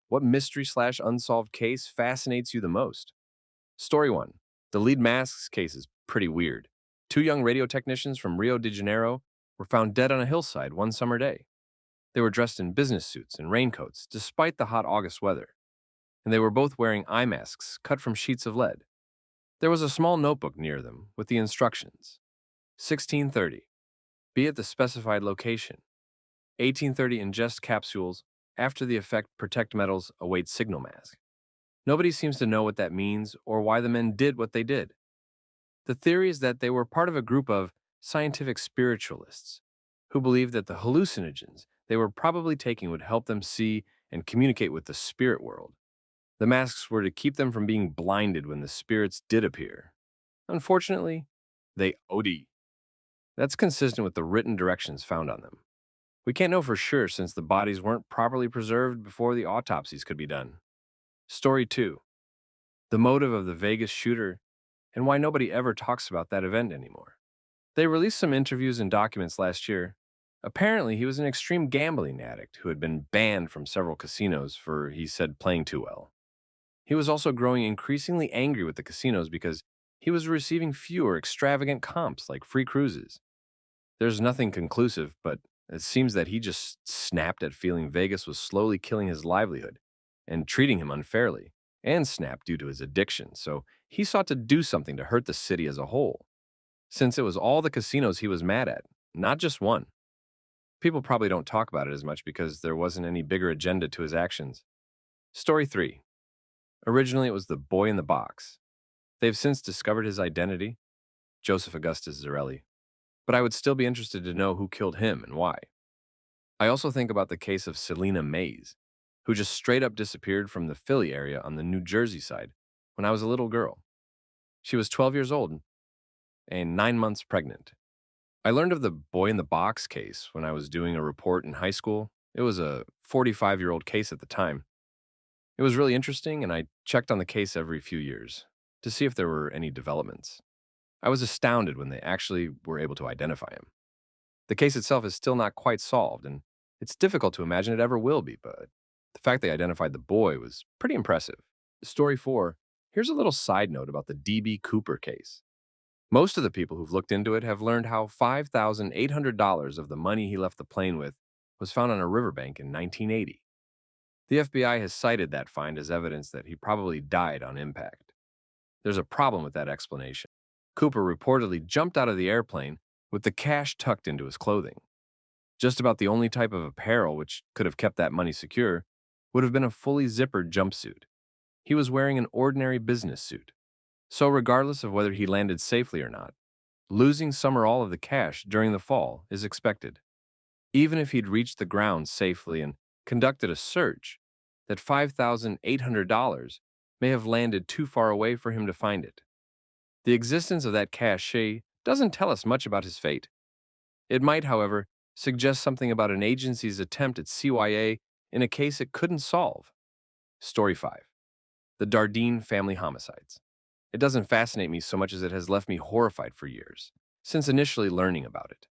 What mystery/unsolved case fascinates you the most? Story 1. The lead masks case is pretty weird. Two young radio technicians from Rio de Janeiro were found dead on a hillside one summer day. They were dressed in business suits and raincoats despite the hot August weather, and they were both wearing eye masks cut from sheets of lead. There was a small notebook near them with the instructions. 1630. Be at the specified location. 1830. Ingest capsules. After the effect, protect metals, await signal mask. Nobody seems to know what that means or why the men did what they did. The theory is that they were part of a group of scientific spiritualists who believed that the hallucinogens they were probably taking would help them see and communicate with the spirit world. The masks were to keep them from being blinded when the spirits did appear. Unfortunately, they OD. That's consistent with the written directions found on them. We can't know for sure since the bodies weren't properly preserved before the autopsies could be done. Story 2. The motive of the Vegas shooter and why nobody ever talks about that event anymore. They released some interviews and documents last year. Apparently, he was an extreme gambling addict who had been banned from several casinos for, he said, playing too well. He was also growing increasingly angry with the casinos because he was receiving fewer extravagant comps like free cruises. There's nothing conclusive, but it seems that he just snapped at feeling Vegas was slowly killing his livelihood and treating him unfairly, and snapped due to his addiction, so he sought to do something to hurt the city as a whole, since it was all the casinos he was mad at, not just one. People probably don't talk about it as much because there wasn't any bigger agenda to his actions. Story 3. Originally, it was the boy in the box. They've since discovered his identity, Joseph Augustus Zarelli, but I would still be interested to know who killed him and why. I also think about the case of Selena Mays, who just straight up disappeared from the Philly area on the New Jersey side when I was a little girl. She was 12 years old and 9 months pregnant. I learned of the boy in the box case when I was doing a report in high school. It was a 45-year-old case at the time. It was really interesting, and I checked on the case every few years to see if there were any developments. I was astounded when they actually were able to identify him. The case itself is still not quite solved, and it's difficult to imagine it ever will be, but the fact they identified the boy was pretty impressive. Story 4. Here's a little side note about the D.B. Cooper case. Most of the people who've looked into it have learned how $5,800 of the money he left the plane with was found on a riverbank in 1980. The FBI has cited that find as evidence that he probably died on impact. There's a problem with that explanation. Cooper reportedly jumped out of the airplane with the cash tucked into his clothing. Just about the only type of apparel which could have kept that money secure would have been a fully zippered jumpsuit. He was wearing an ordinary business suit. So regardless of whether he landed safely or not, losing some or all of the cash during the fall is expected. Even if he'd reached the ground safely and conducted a search, that $5,800 may have landed too far away for him to find it. The existence of that cache doesn't tell us much about his fate. It might, however, suggest something about an agency's attempt at CYA in a case it couldn't solve. Story 5. The Dirdine family homicides. It doesn't fascinate me so much as it has left me horrified for years, since initially learning about it.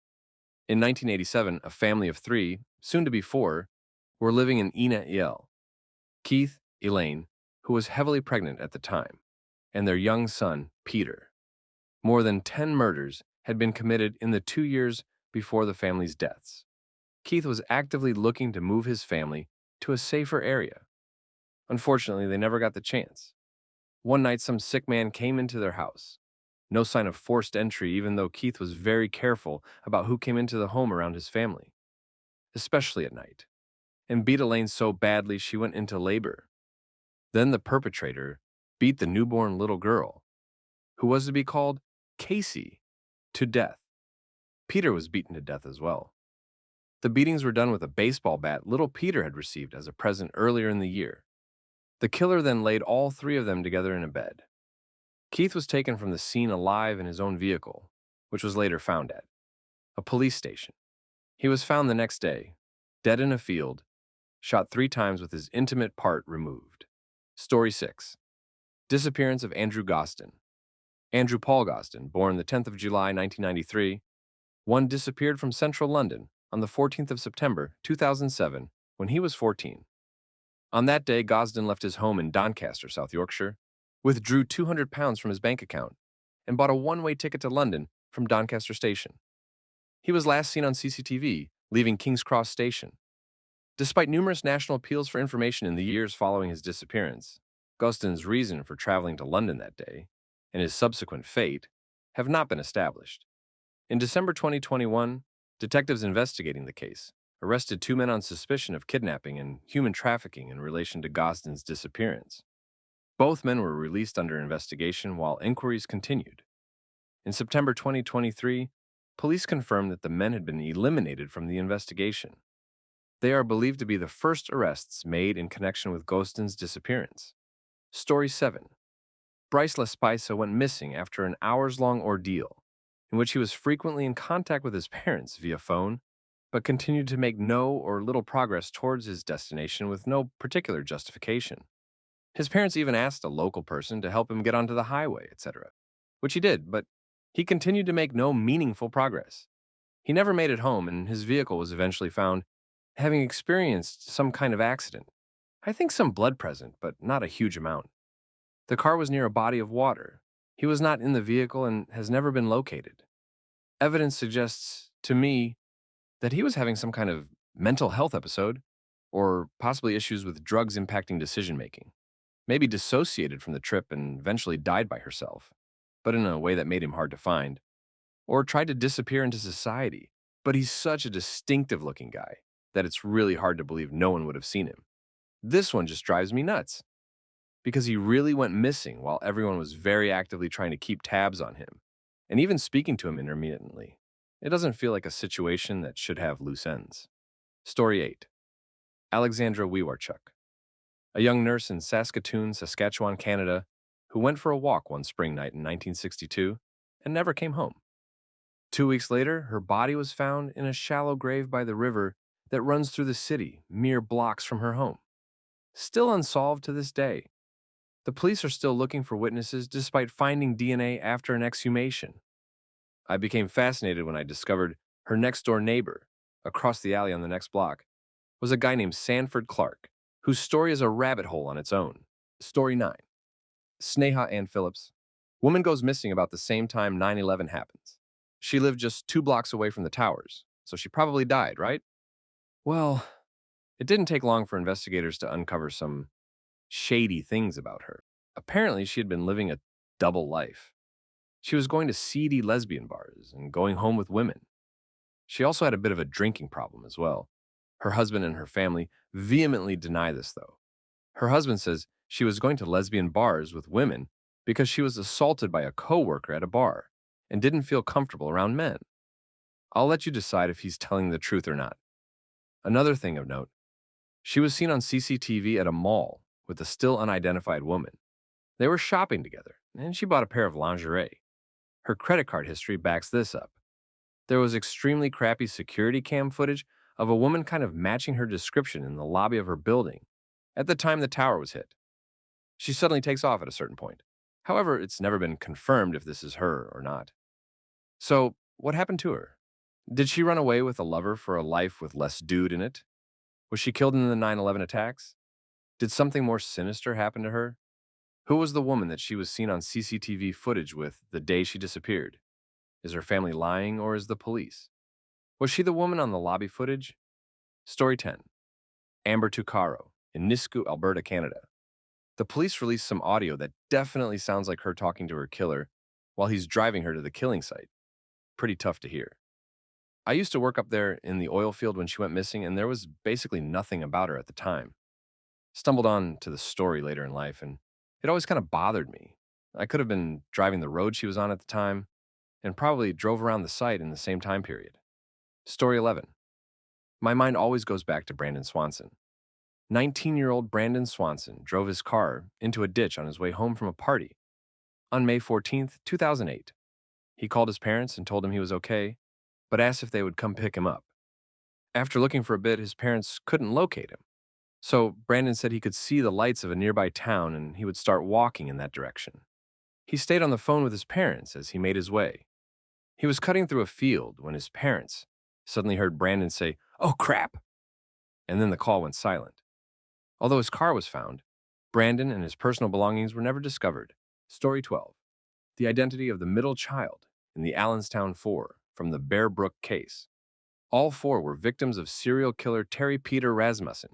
In 1987, a family of 3, soon to be 4, were living in Ina El. Keith, Elaine, who was heavily pregnant at the time, and their young son, Peter. More than 10 murders had been committed in the 2 years before the family's deaths. Keith was actively looking to move his family to a safer area. Unfortunately, they never got the chance. One night, some sick man came into their house. No sign of forced entry, even though Keith was very careful about who came into the home around his family, especially at night, and beat Elaine so badly she went into labor. Then the perpetrator beat the newborn little girl, who was to be called Casey, to death. Peter was beaten to death as well. The beatings were done with a baseball bat little Peter had received as a present earlier in the year. The killer then laid all 3 of them together in a bed. Keith was taken from the scene alive in his own vehicle, which was later found at a police station. He was found the next day, dead in a field, shot 3 times with his intimate part removed. Story 6. Disappearance of Andrew Gostin. Andrew Paul Gostin, born the 10th of July, 1993, one disappeared from central London on the 14th of September, 2007, when he was 14. On that day, Gosden left his home in Doncaster, South Yorkshire, withdrew £200 from his bank account, and bought a one-way ticket to London from Doncaster Station. He was last seen on CCTV, leaving King's Cross Station. Despite numerous national appeals for information in the years following his disappearance, Gosden's reason for traveling to London that day, and his subsequent fate, have not been established. In December 2021, detectives investigating the case arrested two men on suspicion of kidnapping and human trafficking in relation to Gosden's disappearance. Both men were released under investigation while inquiries continued. In September 2023, police confirmed that the men had been eliminated from the investigation. They are believed to be the first arrests made in connection with Gosden's disappearance. Story 7. Bryce Laspisa went missing after an hours-long ordeal, in which he was frequently in contact with his parents via phone, but continued to make no or little progress towards his destination with no particular justification. His parents even asked a local person to help him get onto the highway, etc., which he did, but he continued to make no meaningful progress. He never made it home, and his vehicle was eventually found having experienced some kind of accident. I think some blood present, but not a huge amount. The car was near a body of water. He was not in the vehicle and has never been located. Evidence suggests to me that he was having some kind of mental health episode, or possibly issues with drugs impacting decision-making. Maybe dissociated from the trip and eventually died by herself, but in a way that made him hard to find. Or tried to disappear into society, but he's such a distinctive-looking guy that it's really hard to believe no one would have seen him. This one just drives me nuts, because he really went missing while everyone was very actively trying to keep tabs on him, and even speaking to him intermittently. It doesn't feel like a situation that should have loose ends. Story 8. Alexandra Wewarchuk, a young nurse in Saskatoon, Saskatchewan, Canada, who went for a walk one spring night in 1962 and never came home. 2 weeks later, her body was found in a shallow grave by the river that runs through the city, mere blocks from her home. Still unsolved to this day. The police are still looking for witnesses despite finding DNA after an exhumation. I became fascinated when I discovered her next-door neighbor, across the alley on the next block, was a guy named Sanford Clark, whose story is a rabbit hole on its own. Story 9. Snaha Ann Phillips. Woman goes missing about the same time 9/11 happens. She lived just 2 blocks away from the towers, so she probably died, right? Well, it didn't take long for investigators to uncover some shady things about her. Apparently, she had been living a double life. She was going to seedy lesbian bars and going home with women. She also had a bit of a drinking problem as well. Her husband and her family vehemently deny this, though. Her husband says she was going to lesbian bars with women because she was assaulted by a coworker at a bar and didn't feel comfortable around men. I'll let you decide if he's telling the truth or not. Another thing of note, she was seen on CCTV at a mall with a still unidentified woman. They were shopping together, and she bought a pair of lingerie. Her credit card history backs this up. There was extremely crappy security cam footage of a woman kind of matching her description in the lobby of her building at the time the tower was hit. She suddenly takes off at a certain point. However, it's never been confirmed if this is her or not. So, what happened to her? Did she run away with a lover for a life with less dude in it? Was she killed in the 9/11 attacks? Did something more sinister happen to her? Who was the woman that she was seen on CCTV footage with the day she disappeared? Is her family lying, or is the police? Was she the woman on the lobby footage? Story 10. Amber Tuccaro, in Nisku, Alberta, Canada. The police released some audio that definitely sounds like her talking to her killer while he's driving her to the killing site. Pretty tough to hear. I used to work up there in the oil field when she went missing, and there was basically nothing about her at the time. Stumbled on to the story later in life, and it always kind of bothered me. I could have been driving the road she was on at the time, and probably drove around the site in the same time period. Story 11. My mind always goes back to Brandon Swanson. 19-year-old Brandon Swanson drove his car into a ditch on his way home from a party on May 14th, 2008. He called his parents and told them he was okay, but asked if they would come pick him up. After looking for a bit, his parents couldn't locate him. So Brandon said he could see the lights of a nearby town and he would start walking in that direction. He stayed on the phone with his parents as he made his way. He was cutting through a field when his parents suddenly heard Brandon say, "Oh crap!" And then the call went silent. Although his car was found, Brandon and his personal belongings were never discovered. Story 12. The identity of the middle child in the Allenstown 4 from the Bear Brook case. All four were victims of serial killer Terry Peter Rasmussen.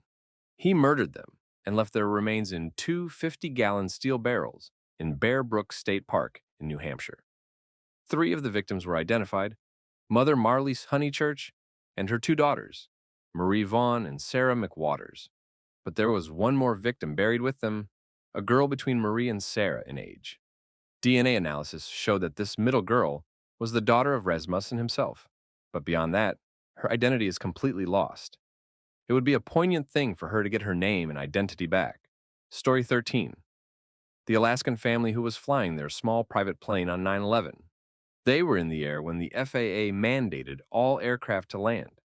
He murdered them and left their remains in two 50-gallon steel barrels in Bear Brook State Park in New Hampshire. Three of the victims were identified: Mother Marley Honeychurch and her two daughters, Marie Vaughn and Sarah McWaters. But there was one more victim buried with them, a girl between Marie and Sarah in age. DNA analysis showed that this middle girl was the daughter of Rasmussen himself, but beyond that, her identity is completely lost. It would be a poignant thing for her to get her name and identity back. Story 13. The Alaskan family who was flying their small private plane on 9/11. They were in the air when the FAA mandated all aircraft to land.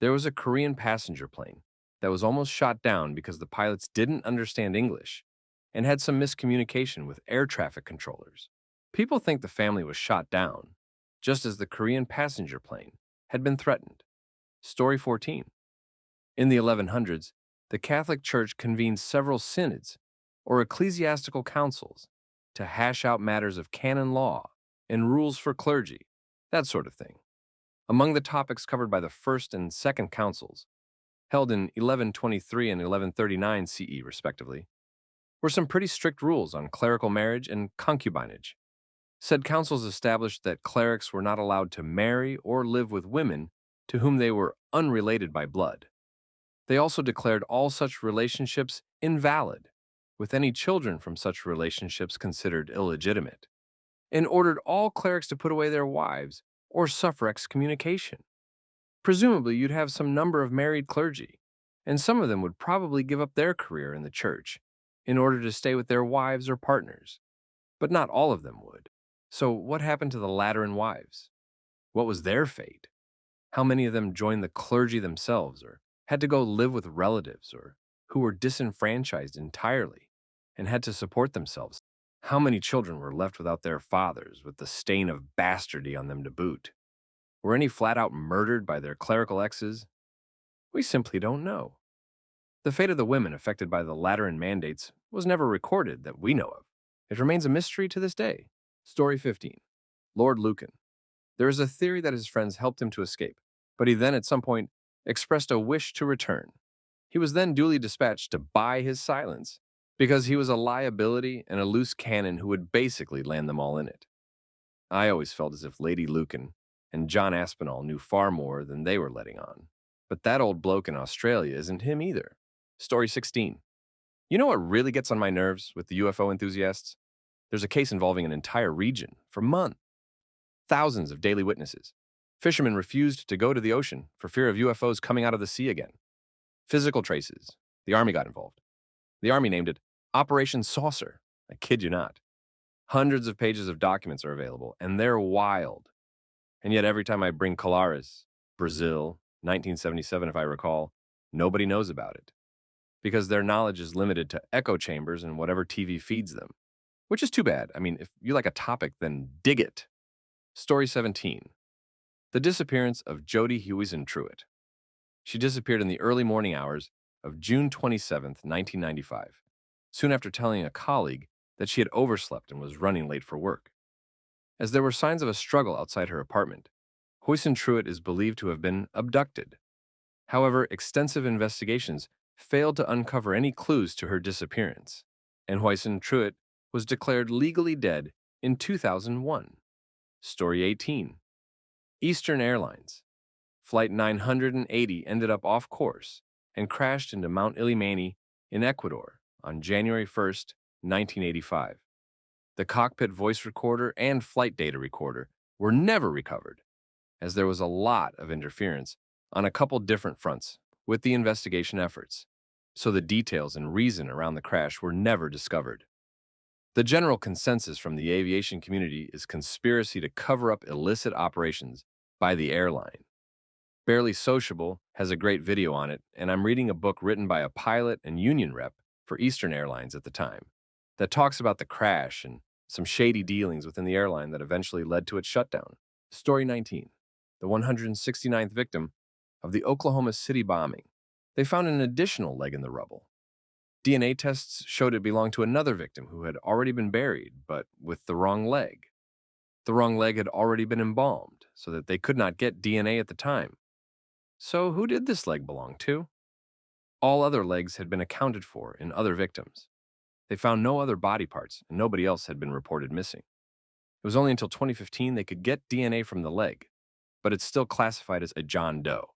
There was a Korean passenger plane that was almost shot down because the pilots didn't understand English and had some miscommunication with air traffic controllers. People think the family was shot down, just as the Korean passenger plane had been threatened. Story 14. In the 1100s, the Catholic Church convened several synods, or ecclesiastical councils, to hash out matters of canon law and rules for clergy, that sort of thing. Among the topics covered by the First and Second Councils, held in 1123 and 1139 CE respectively, were some pretty strict rules on clerical marriage and concubinage. Said councils established that clerics were not allowed to marry or live with women to whom they were unrelated by blood. They also declared all such relationships invalid, with any children from such relationships considered illegitimate, and ordered all clerics to put away their wives or suffer excommunication. Presumably, you'd have some number of married clergy, and some of them would probably give up their career in the church in order to stay with their wives or partners, but not all of them would. So what happened to the Lateran wives? What was their fate? How many of them joined the clergy themselves or had to go live with relatives or who were disenfranchised entirely and had to support themselves? How many children were left without their fathers with the stain of bastardy on them to boot? Were any flat out murdered by their clerical exes? We simply don't know. The fate of the women affected by the Lateran mandates was never recorded that we know of. It remains a mystery to this day. Story 15. Lord Lucan. There is a theory that his friends helped him to escape, but he then at some point expressed a wish to return. He was then duly dispatched to buy his silence because he was a liability and a loose cannon who would basically land them all in it. I always felt as if Lady Lucan and John Aspinall knew far more than they were letting on. But that old bloke in Australia isn't him either. Story 16. You know what really gets on my nerves with the UFO enthusiasts? There's a case involving an entire region for months. Thousands of daily witnesses. Fishermen refused to go to the ocean for fear of UFOs coming out of the sea again. Physical traces. The Army got involved. The Army named it Operation Saucer. I kid you not. Hundreds of pages of documents are available, and they're wild. And yet every time I bring Colares, Brazil, 1977 if I recall, nobody knows about it. Because their knowledge is limited to echo chambers and whatever TV feeds them. Which is too bad. I mean, if you like a topic, then dig it. Story 17. The disappearance of Jody Hueyson Truitt. She disappeared in the early morning hours of June 27, 1995, soon after telling a colleague that she had overslept and was running late for work. As there were signs of a struggle outside her apartment, Hueyson Truitt is believed to have been abducted. However, extensive investigations failed to uncover any clues to her disappearance, and Hueyson Truitt was declared legally dead in 2001. Story 18. Eastern Airlines. Flight 980 ended up off course and crashed into Mount Illimani in Ecuador on January 1st, 1985. The cockpit voice recorder and flight data recorder were never recovered, as there was a lot of interference on a couple different fronts with the investigation efforts, so the details and reason around the crash were never discovered. The general consensus from the aviation community is conspiracy to cover up illicit operations by the airline. Barely Sociable has a great video on it, and I'm reading a book written by a pilot and union rep for Eastern Airlines at the time that talks about the crash and some shady dealings within the airline that eventually led to its shutdown. Story 19. The 169th victim of the Oklahoma City bombing. They found an additional leg in the rubble. DNA tests showed it belonged to another victim who had already been buried, but with the wrong leg. The wrong leg had already been embalmed, so that they could not get DNA at the time. So who did this leg belong to? All other legs had been accounted for in other victims. They found no other body parts, and nobody else had been reported missing. It was only until 2015 they could get DNA from the leg, but it's still classified as a John Doe.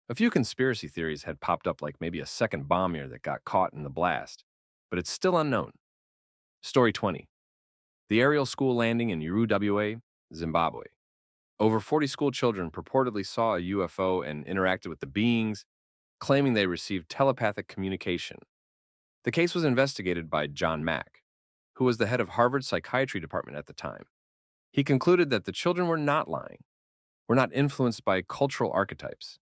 A few conspiracy theories had popped up, like maybe a second bomber that got caught in the blast, but it's still unknown. Story 20. The aerial school landing in Urua, Zimbabwe. Over 40 school children purportedly saw a UFO and interacted with the beings, claiming they received telepathic communication. The case was investigated by John Mack, who was the head of Harvard's psychiatry department at the time. He concluded that the children were not lying, were not influenced by cultural archetypes,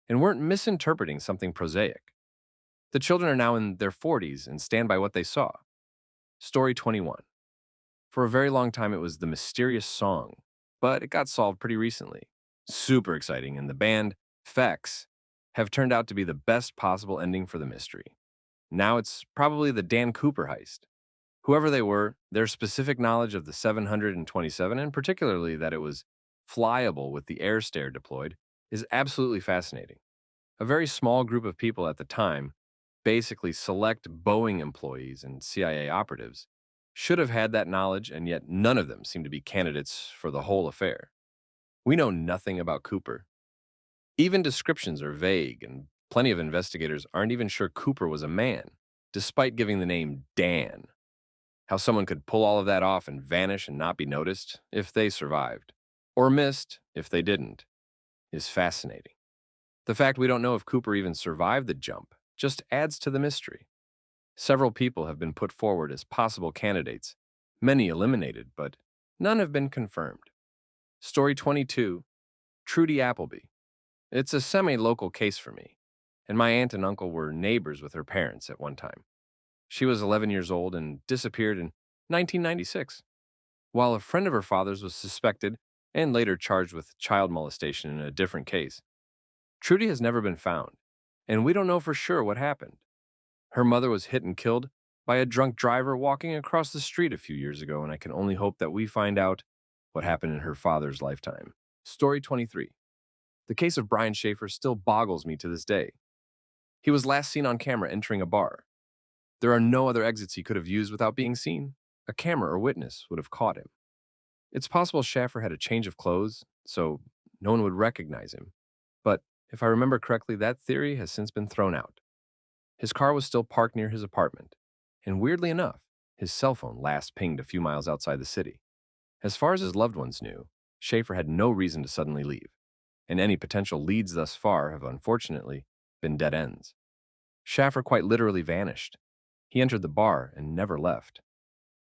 and weren't misinterpreting something prosaic. The children are now in their 40s and stand by what they saw. Story 21. For a very long time, it was the mysterious song, but it got solved pretty recently. Super exciting, and the band, Fex, have turned out to be the best possible ending for the mystery. Now it's probably the Dan Cooper heist. Whoever they were, their specific knowledge of the 727, and particularly that it was flyable with the air stair deployed, is absolutely fascinating. A very small group of people at the time, basically select Boeing employees and CIA operatives, should have had that knowledge, and yet none of them seem to be candidates for the whole affair. We know nothing about Cooper. Even descriptions are vague, and plenty of investigators aren't even sure Cooper was a man, despite giving the name Dan. How someone could pull all of that off and vanish and not be noticed if they survived, or missed if they didn't, is fascinating. The fact we don't know if Cooper even survived the jump just adds to the mystery. Several people have been put forward as possible candidates, many eliminated, but none have been confirmed. Story 22, Trudy Applebe. It's a semi-local case for me, and my aunt and uncle were neighbors with her parents at one time. She was 11 years old and disappeared in 1996, while a friend of her father's was suspected and later charged with child molestation in a different case. Trudy has never been found, and we don't know for sure what happened. Her mother was hit and killed by a drunk driver walking across the street a few years ago, and I can only hope that we find out what happened in her father's lifetime. Story 23. The case of Brian Schaefer still boggles me to this day. He was last seen on camera entering a bar. There are no other exits he could have used without being seen. A camera or witness would have caught him. It's possible Schaefer had a change of clothes, so no one would recognize him. But if I remember correctly, that theory has since been thrown out. His car was still parked near his apartment, and weirdly enough, his cell phone last pinged a few miles outside the city. As far as his loved ones knew, Schaefer had no reason to suddenly leave, and any potential leads thus far have unfortunately been dead ends. Schaefer quite literally vanished. He entered the bar and never left.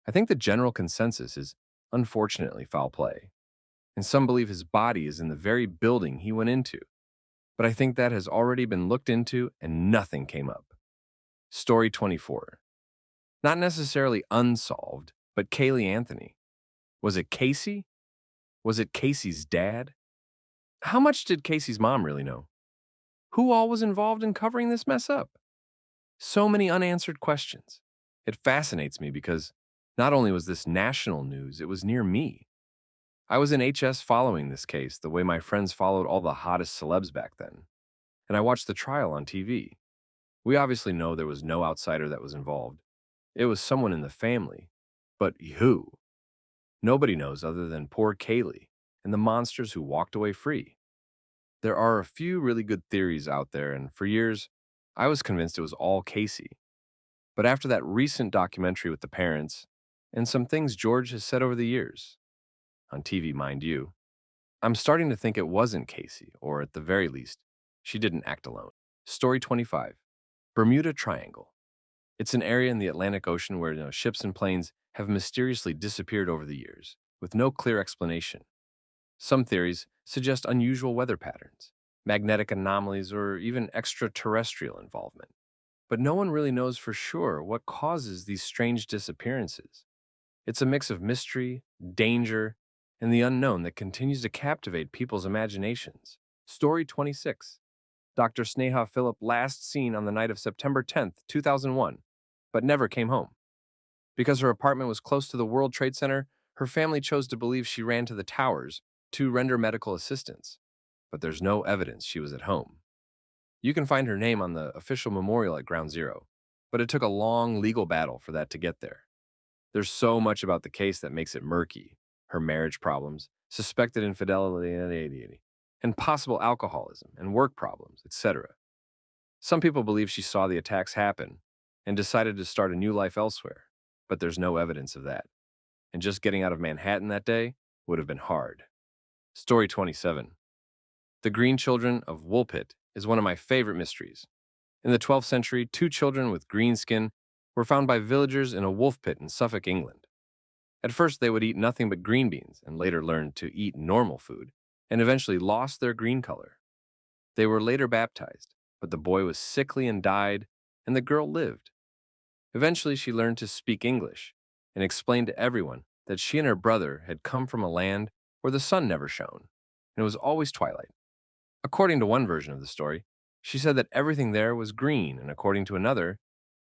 I think the general consensus is unfortunately foul play, and some believe his body is in the very building he went into. But I think that has already been looked into and nothing came up. Story 24. Not necessarily unsolved, but Kaylee Anthony. Was it Casey? Was it Casey's dad? How much did Casey's mom really know? Who all was involved in covering this mess up? So many unanswered questions. It fascinates me because not only was this national news, it was near me. I was in HS following this case the way my friends followed all the hottest celebs back then, and I watched the trial on TV. We obviously know there was no outsider that was involved. It was someone in the family. But who? Nobody knows other than poor Kaylee and the monsters who walked away free. There are a few really good theories out there, and for years, I was convinced it was all Casey. But after that recent documentary with the parents, and some things George has said over the years, on TV, mind you, I'm starting to think it wasn't Casey, or at the very least, she didn't act alone. Story 25. Bermuda Triangle. It's an area in the Atlantic Ocean where ships and planes have mysteriously disappeared over the years, with no clear explanation. Some theories suggest unusual weather patterns, magnetic anomalies, or even extraterrestrial involvement. But no one really knows for sure what causes these strange disappearances. It's a mix of mystery, danger, and the unknown that continues to captivate people's imaginations. Story 26. Dr. Snaha Phillip last seen on the night of September 10th, 2001, but never came home. Because her apartment was close to the World Trade Center, her family chose to believe she ran to the towers to render medical assistance, but there's no evidence she was at home. You can find her name on the official memorial at Ground Zero, but it took a long legal battle for that to get there. There's so much about the case that makes it murky: her marriage problems, suspected infidelity, and possible alcoholism and work problems, etc. Some people believe she saw the attacks happen and decided to start a new life elsewhere, but there's no evidence of that. And just getting out of Manhattan that day would have been hard. Story 27. The Green Children of Woolpit is one of my favorite mysteries. In the 12th century, two children with green skin were found by villagers in a wolf pit in Suffolk, England. At first, they would eat nothing but green beans and later learned to eat normal food and eventually lost their green color. They were later baptized, but the boy was sickly and died, and the girl lived. Eventually, she learned to speak English and explained to everyone that she and her brother had come from a land where the sun never shone, and it was always twilight. According to one version of the story, she said that everything there was green, and according to another,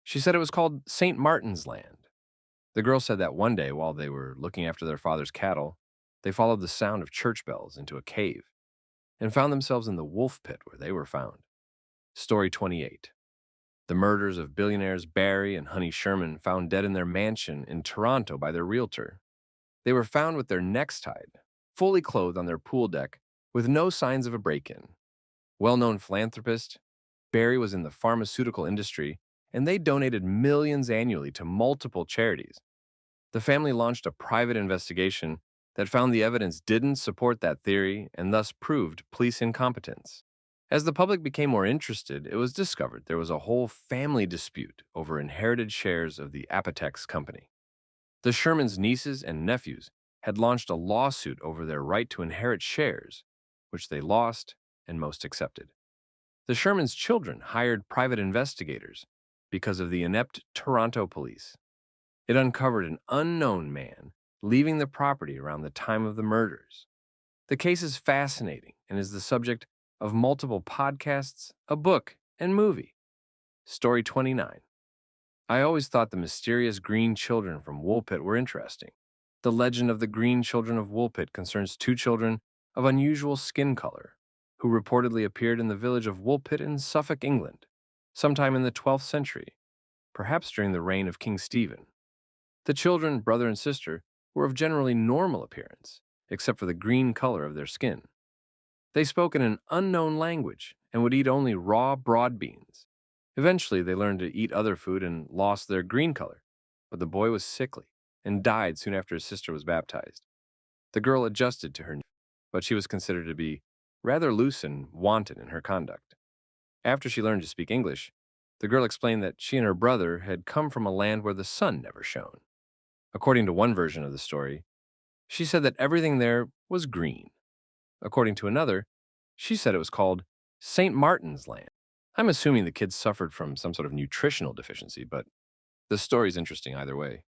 she said it was called St. Martin's Land. The girl said that one day, while they were looking after their father's cattle, they followed the sound of church bells into a cave and found themselves in the wolf pit where they were found. Story 28. The murders of billionaires Barry and Honey Sherman found dead in their mansion in Toronto by their realtor. They were found with their necks tied, fully clothed on their pool deck, with no signs of a break-in. Well-known philanthropist, Barry was in the pharmaceutical industry, and they donated millions annually to multiple charities. The family launched a private investigation that found the evidence didn't support that theory and thus proved police incompetence. As the public became more interested, it was discovered there was a whole family dispute over inherited shares of the Apotex company. The Shermans' nieces and nephews had launched a lawsuit over their right to inherit shares, which they lost and most accepted. The Shermans' children hired private investigators because of the inept Toronto police. It uncovered an unknown man leaving the property around the time of the murders. The case is fascinating and is the subject of multiple podcasts, a book, and movie. Story 29. I always thought the mysterious green children from Woolpit were interesting. The legend of the Green Children of Woolpit concerns two children of unusual skin color who reportedly appeared in the village of Woolpit in Suffolk, England, sometime in the 12th century, perhaps during the reign of King Stephen. The children, brother and sister, were of generally normal appearance, except for the green color of their skin. They spoke in an unknown language and would eat only raw broad beans. Eventually, they learned to eat other food and lost their green color, but the boy was sickly and died soon after his sister was baptized. The girl adjusted to her, but she was considered to be rather loose and wanton in her conduct. After she learned to speak English, the girl explained that she and her brother had come from a land where the sun never shone. According to one version of the story, she said that everything there was green. According to another, she said it was called St. Martin's Land. I'm assuming the kids suffered from some sort of nutritional deficiency, but the story's interesting either way.